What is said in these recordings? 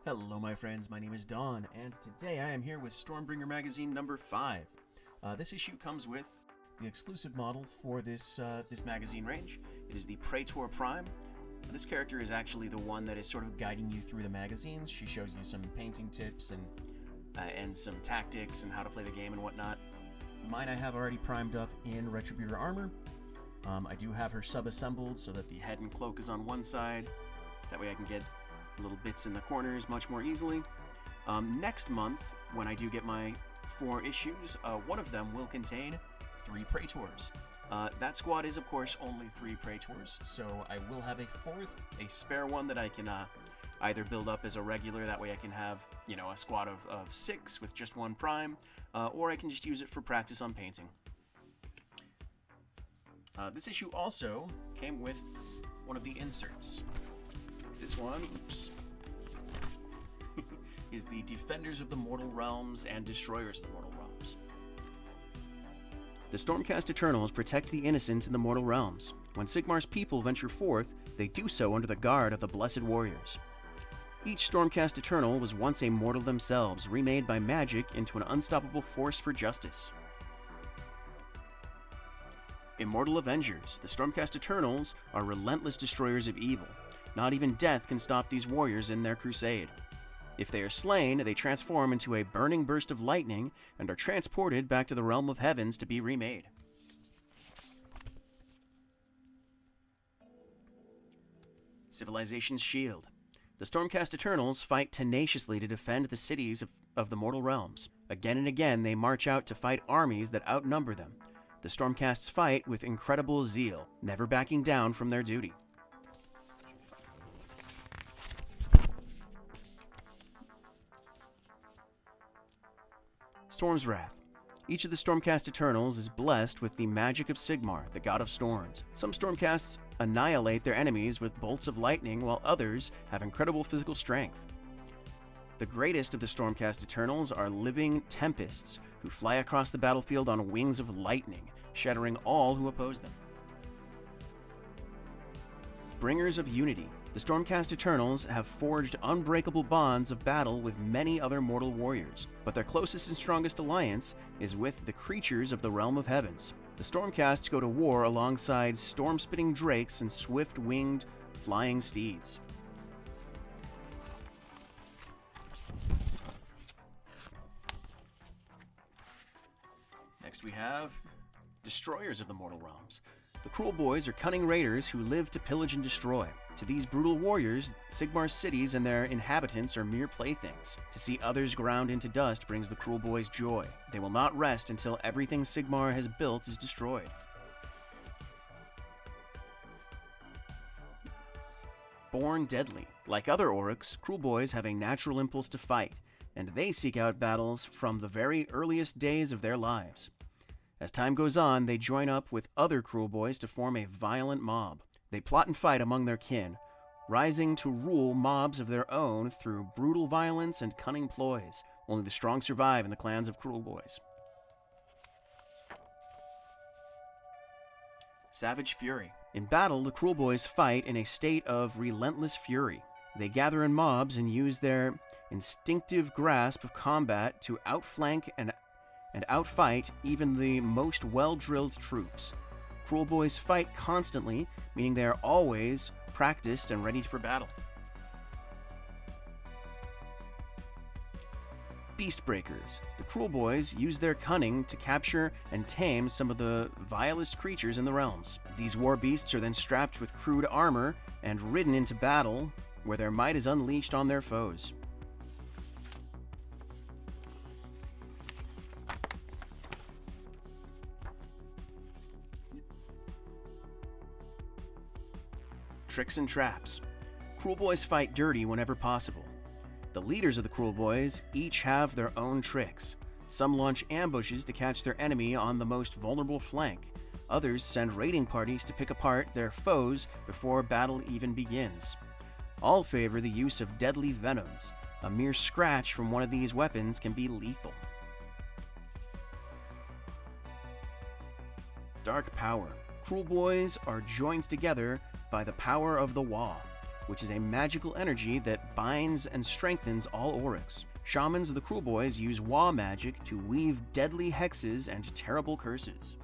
Hello my friends, my name is Don, and today I am here with Stormbringer magazine number 5. This issue comes with the exclusive model for this magazine range. It is the Praetor Prime. This character is actually the one that is sort of guiding you through the magazines. She shows you some painting tips and some tactics and how to play the game and whatnot. Mine I have already primed up in Retributor armor. I do have her sub-assembled so that the head and cloak is on one side. That way I can get little bits in the corners much more easily. Next month, when I do get my 4 issues, one of them will contain 3 Praetors. That squad is, of course, only 3 Praetors, so I will have a 4th, a spare one that I can either build up as a regular, that way I can have, a squad of 6 with just 1 Prime, or I can just use it for practice on painting. This issue also came with one of the inserts. This one, is the Defenders of the Mortal Realms and Destroyers of the Mortal Realms. The Stormcast Eternals protect the innocent in the mortal realms. When Sigmar's people venture forth, they do so under the guard of the Blessed Warriors. Each Stormcast Eternal was once a mortal themselves, remade by magic into an unstoppable force for justice. Immortal Avengers, the Stormcast Eternals are relentless destroyers of evil. Not even death can stop these warriors in their crusade. If they are slain, they transform into a burning burst of lightning and are transported back to the realm of heavens to be remade. Civilization's Shield. The Stormcast Eternals fight tenaciously to defend the cities of the mortal realms. Again and again, they march out to fight armies that outnumber them. The Stormcasts fight with incredible zeal, never backing down from their duty. Storm's Wrath. Each of the Stormcast Eternals is blessed with the magic of Sigmar, the god of storms. Some Stormcasts annihilate their enemies with bolts of lightning, while others have incredible physical strength. The greatest of the Stormcast Eternals are living tempests who fly across the battlefield on wings of lightning, shattering all who oppose them. Bringers of Unity. The Stormcast Eternals have forged unbreakable bonds of battle with many other mortal warriors, but their closest and strongest alliance is with the creatures of the realm of heavens. The Stormcasts go to war alongside storm-spitting drakes and swift-winged flying steeds. Next we have Destroyers of the Mortal Realms. The Cruel Boys are cunning raiders who live to pillage and destroy. To these brutal warriors, Sigmar's cities and their inhabitants are mere playthings. To see others ground into dust brings the Cruel Boys joy. They will not rest until everything Sigmar has built is destroyed. Born Deadly. Like other orcs, Cruel Boys have a natural impulse to fight, and they seek out battles from the very earliest days of their lives. As time goes on, they join up with other Cruel Boys to form a violent mob. They plot and fight among their kin, rising to rule mobs of their own through brutal violence and cunning ploys. Only the strong survive in the clans of Cruel Boys. Savage Fury. In battle, the Cruel Boys fight in a state of relentless fury. They gather in mobs and use their instinctive grasp of combat to outflank and outfight even the most well-drilled troops. Cruel Boys fight constantly, meaning they are always practiced and ready for battle. Beastbreakers. The Cruel Boys use their cunning to capture and tame some of the vilest creatures in the realms. These war beasts are then strapped with crude armor and ridden into battle, where their might is unleashed on their foes. Tricks and Traps. Cruel Boys fight dirty whenever possible. The leaders of the Cruel Boys each have their own tricks. Some launch ambushes to catch their enemy on the most vulnerable flank. Others send raiding parties to pick apart their foes before battle even begins. All favor the use of deadly venoms. A mere scratch from one of these weapons can be lethal. Dark Power. Cruel Boys are joined together by the power of the Wa. which is a magical energy that binds and strengthens all aurics. Shamans of the Cruel Boys use Wa magic to weave deadly hexes and terrible curses.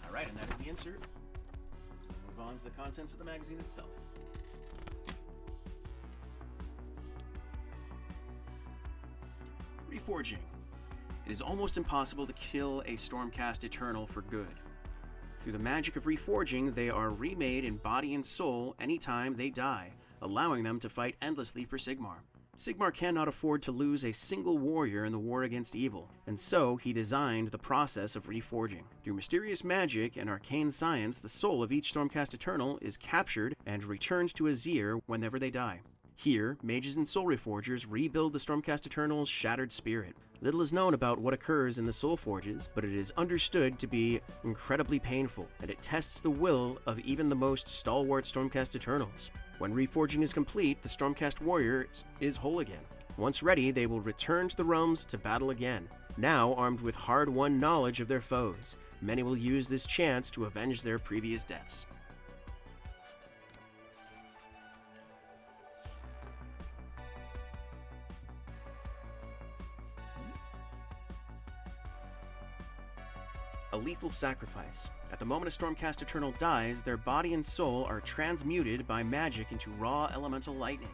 Alright, and that is the insert. We'll move on to the contents of the magazine itself. Reforging. It is almost impossible to kill a Stormcast Eternal for good. Through the magic of reforging, they are remade in body and soul anytime they die, allowing them to fight endlessly for Sigmar. Sigmar cannot afford to lose a single warrior in the war against evil, and so he designed the process of reforging. Through mysterious magic and arcane science, the soul of each Stormcast Eternal is captured and returned to Azir whenever they die. Here, mages and soul reforgers rebuild the Stormcast Eternal's shattered spirit. Little is known about what occurs in the soul forges, but it is understood to be incredibly painful, and it tests the will of even the most stalwart Stormcast Eternals. When reforging is complete, the Stormcast warrior is whole again. Once ready, they will return to the realms to battle again, now armed with hard-won knowledge of their foes. Many will use this chance to avenge their previous deaths. A lethal sacrifice. At the moment a Stormcast Eternal dies, their body and soul are transmuted by magic into raw elemental lightning.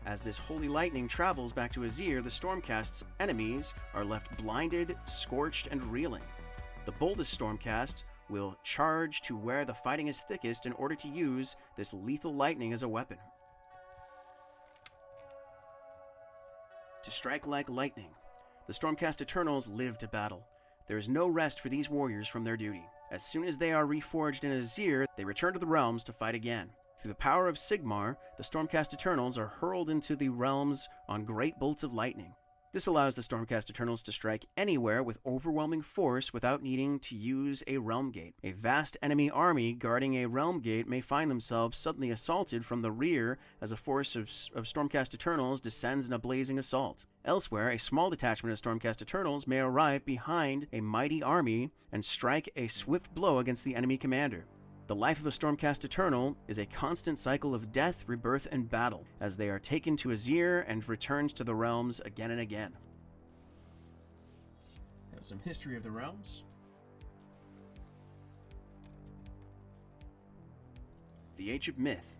As this holy lightning travels back to Azir, the Stormcast's enemies are left blinded, scorched, and reeling. The boldest Stormcast will charge to where the fighting is thickest in order to use this lethal lightning as a weapon. To strike like lightning. The Stormcast Eternals live to battle. There is no rest for these warriors from their duty. As soon as they are reforged in Azir, they return to the realms to fight again. Through the power of Sigmar, the Stormcast Eternals are hurled into the realms on great bolts of lightning. This allows the Stormcast Eternals to strike anywhere with overwhelming force without needing to use a realm gate. A vast enemy army guarding a realm gate may find themselves suddenly assaulted from the rear as a force of Stormcast Eternals descends in a blazing assault. Elsewhere, a small detachment of Stormcast Eternals may arrive behind a mighty army and strike a swift blow against the enemy commander. The life of a Stormcast Eternal is a constant cycle of death, rebirth, and battle, as they are taken to Azir and returned to the realms again and again. Have some history of the realms. The Age of Myth.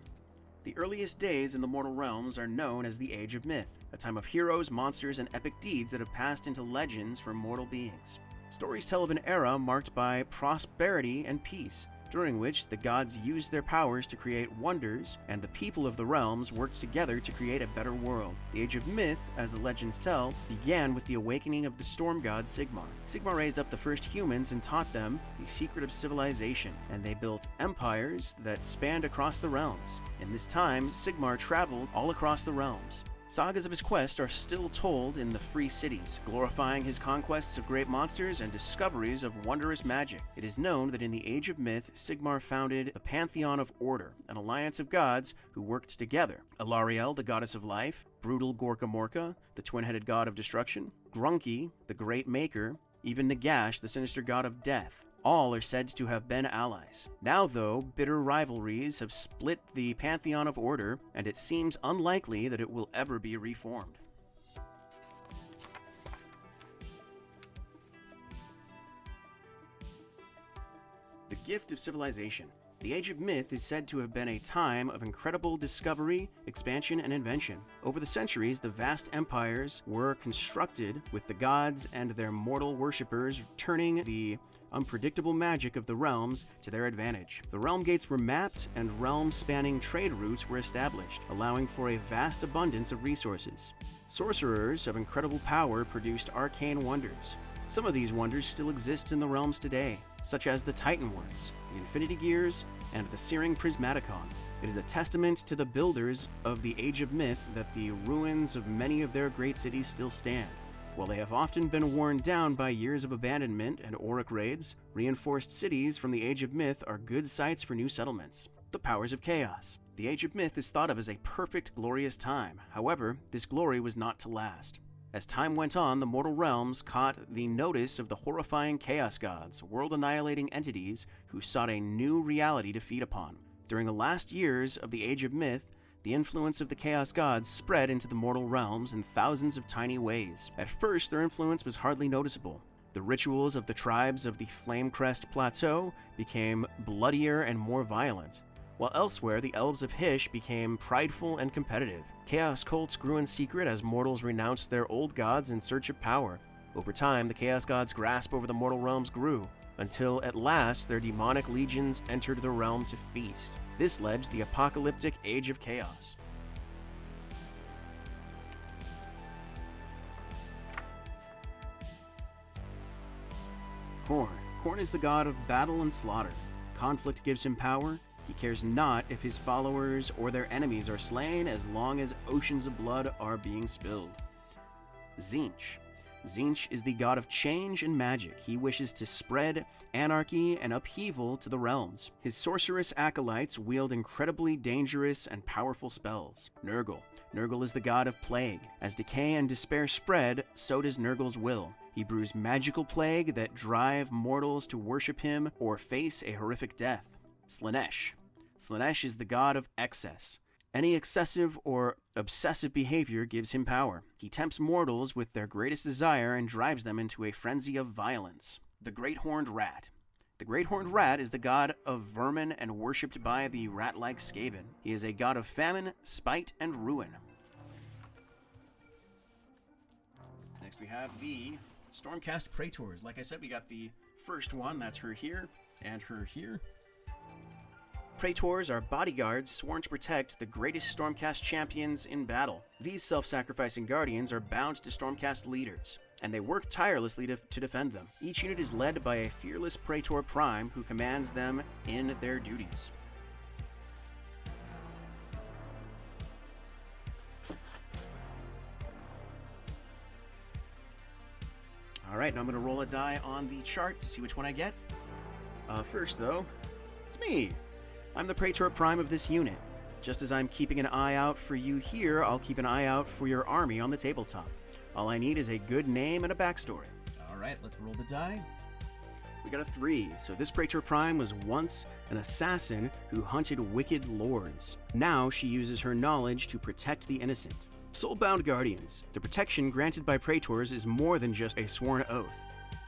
The earliest days in the mortal realms are known as the Age of Myth, a time of heroes, monsters, and epic deeds that have passed into legends for mortal beings. Stories tell of an era marked by prosperity and peace, during which the gods used their powers to create wonders, and the people of the realms worked together to create a better world. The Age of Myth, as the legends tell, began with the awakening of the storm god Sigmar. Sigmar raised up the first humans and taught them the secret of civilization, and they built empires that spanned across the realms. In this time, Sigmar traveled all across the realms. Sagas of his quest are still told in the free cities, glorifying his conquests of great monsters and discoveries of wondrous magic. It is known that in the Age of Myth, Sigmar founded the Pantheon of Order, an alliance of gods who worked together. Alariel, the goddess of life, brutal Gorka Morka, the twin-headed god of destruction, Grunki, the great maker, even Nagash, the sinister god of death. All are said to have been allies. Now, though, bitter rivalries have split the Pantheon of Order, and it seems unlikely that it will ever be reformed. The Gift of Civilization. The Age of Myth is said to have been a time of incredible discovery, expansion, and invention. Over the centuries, the vast empires were constructed with the gods and their mortal worshippers turning the unpredictable magic of the realms to their advantage. The realm gates were mapped and realm-spanning trade routes were established, allowing for a vast abundance of resources. Sorcerers of incredible power produced arcane wonders. Some of these wonders still exist in the realms today, such as the Titan Words, the Infinity Gears, and the Searing Prismaticon. It is a testament to the builders of the Age of Myth that the ruins of many of their great cities still stand. While they have often been worn down by years of abandonment and auric raids, reinforced cities from the Age of Myth are good sites for new settlements. The Powers of Chaos. The Age of Myth is thought of as a perfect, glorious time. However, this glory was not to last. As time went on, the mortal realms caught the notice of the horrifying chaos gods, world-annihilating entities who sought a new reality to feed upon. During the last years of the Age of Myth, the influence of the Chaos Gods spread into the mortal realms in thousands of tiny ways. At first, their influence was hardly noticeable. The rituals of the tribes of the Flamecrest Plateau became bloodier and more violent, while elsewhere the elves of Hysh became prideful and competitive. Chaos cults grew in secret as mortals renounced their old gods in search of power. Over time, the Chaos Gods' grasp over the mortal realms grew, until at last their demonic legions entered the realm to feast. This led to the apocalyptic Age of Chaos. Khorne is the god of battle and slaughter. Conflict gives him power. He cares not if his followers or their enemies are slain as long as oceans of blood are being spilled. Tzeentch. Tzeentch is the god of change and magic. He wishes to spread anarchy and upheaval to the realms. His sorceress acolytes wield incredibly dangerous and powerful spells. Nurgle. Nurgle is the god of plague. As decay and despair spread, so does Nurgle's will. He brews magical plague that drive mortals to worship him or face a horrific death. Slaanesh. Slaanesh is the god of excess. Any excessive or obsessive behavior gives him power. He tempts mortals with their greatest desire and drives them into a frenzy of violence. The Great Horned Rat. The Great Horned Rat is the god of vermin and worshipped by the rat-like Skaven. He is a god of famine, spite, and ruin. Next we have the Stormcast Praetors. Like I said, we got the first one. That's her here and her here. Praetors are bodyguards sworn to protect the greatest Stormcast champions in battle. These self-sacrificing guardians are bound to Stormcast leaders, and they work tirelessly to defend them. Each unit is led by a fearless Praetor Prime who commands them in their duties. Alright, now I'm going to roll a die on the chart to see which one I get. First, though, it's me! I'm the Praetor Prime of this unit. Just as I'm keeping an eye out for you here, I'll keep an eye out for your army on the tabletop. All I need is a good name and a backstory. Alright, let's roll the die. We got a 3, so this Praetor Prime was once an assassin who hunted wicked lords. Now she uses her knowledge to protect the innocent. Soulbound Guardians. The protection granted by Praetors is more than just a sworn oath.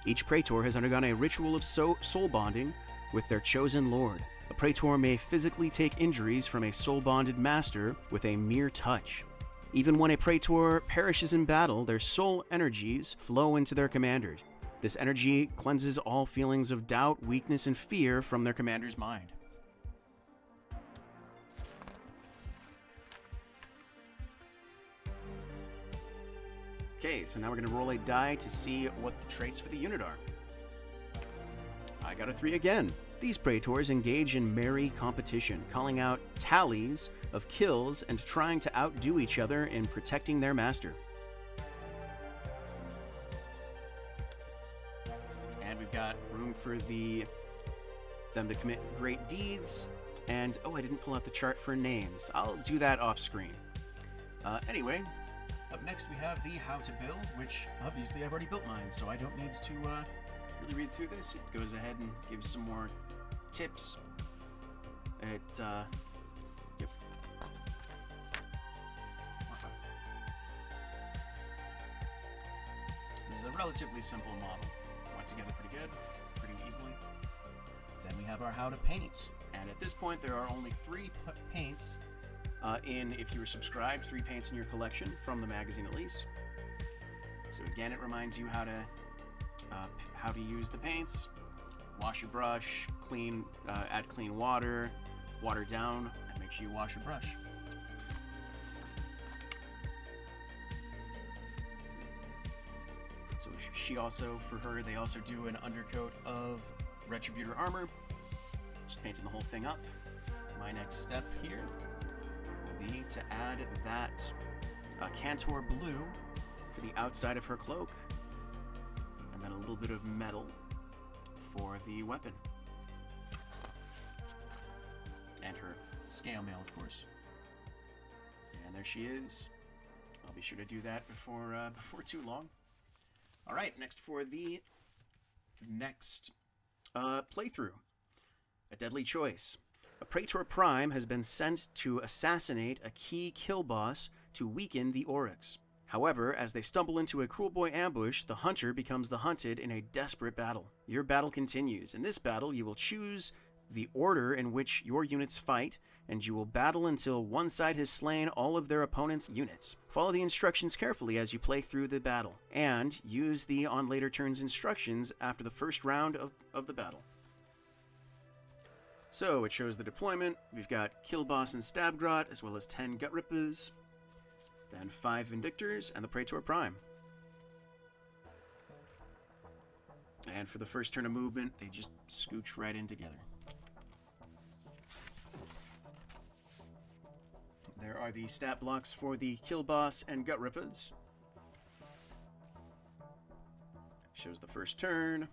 Each Praetor has undergone a ritual of soul bonding with their chosen lord. A Praetor may physically take injuries from a soul-bonded master with a mere touch. Even when a Praetor perishes in battle, their soul energies flow into their commanders. This energy cleanses all feelings of doubt, weakness, and fear from their commander's mind. Okay, so now we're going to roll a die to see what the traits for the unit are. I got a 3 again. These Praetors engage in merry competition, calling out tallies of kills and trying to outdo each other in protecting their master. And we've got room for them to commit great deeds. And, oh, I didn't pull out the chart for names. I'll do that off screen. Anyway, up next we have the How to Build, which obviously I've already built mine, so I don't need to really read through this. It goes ahead and gives some more tips. Yep. This is a relatively simple model. Went together pretty good, pretty easily. Then we have our How to Paint. And at this point, there are only 3 paints if you were subscribed, 3 paints in your collection, from the magazine at least. So again, it reminds you how to use the paints. Wash your brush, add clean water, water down, and make sure you wash your brush. So they also do an undercoat of Retributor armor. Just painting the whole thing up. My next step here will be to add that Cantor blue for the outside of her cloak, and then a little bit of metal for the weapon. And her scale mail, of course. And there she is. I'll be sure to do that before too long. Alright, next for the next playthrough. A deadly choice. A Praetor Prime has been sent to assassinate a key kill boss to weaken the Oryx. However, as they stumble into a Cruel Boy ambush, the hunter becomes the hunted in a desperate battle. Your battle continues. In this battle, you will choose the order in which your units fight, and you will battle until one side has slain all of their opponent's units. Follow the instructions carefully as you play through the battle, and use the on later turns instructions after the first round of the battle. So it shows the deployment. We've got Kill Boss and Stabgrot, as well as 10 Gut Rippers, then 5 Vindictors, and the Praetor Prime. And for the first turn of movement, they just scooch right in together. There are the stat blocks for the Kill Boss and Gut Rippers. Shows the first turn.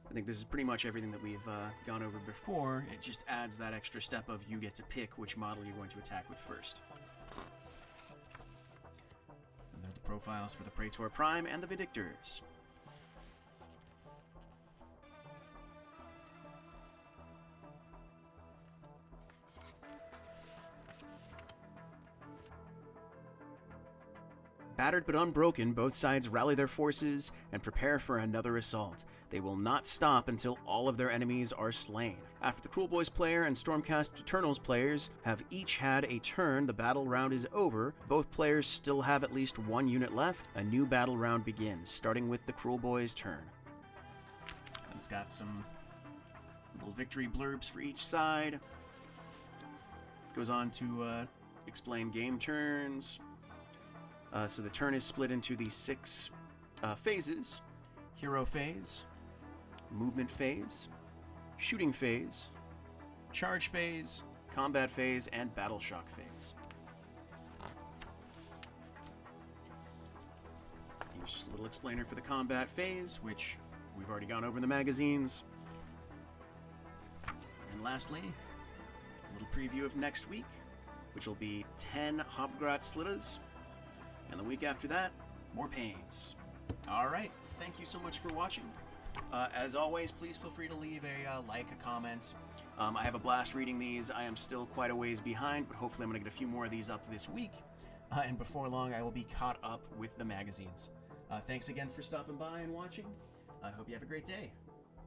I think this is pretty much everything that we've gone over before. It just adds that extra step of you get to pick which model you're going to attack with first. And there are the profiles for the Praetor Prime and the Vindictors. Battered but unbroken, both sides rally their forces and prepare for another assault. They will not stop until all of their enemies are slain. After the Cruel Boys player and Stormcast Eternals players have each had a turn, the battle round is over. Both players still have at least one unit left. A new battle round begins, starting with the Cruel Boys' turn. And it's got some little victory blurbs for each side. Goes on to explain game turns. So the turn is split into the 6 phases: Hero Phase, Movement Phase, Shooting Phase, Charge Phase, Combat Phase, and Battle Shock Phase. Here's just a little explainer for the Combat Phase, which we've already gone over in the magazines. And lastly, a little preview of next week, which will be 10 Hobgrot Slittas. And the week after that, more paints. Alright, thank you so much for watching. As always, please feel free to leave a like, a comment. I have a blast reading these. I am still quite a ways behind, but hopefully I'm going to get a few more of these up this week. And before long, I will be caught up with the magazines. Thanks again for stopping by and watching. I hope you have a great day.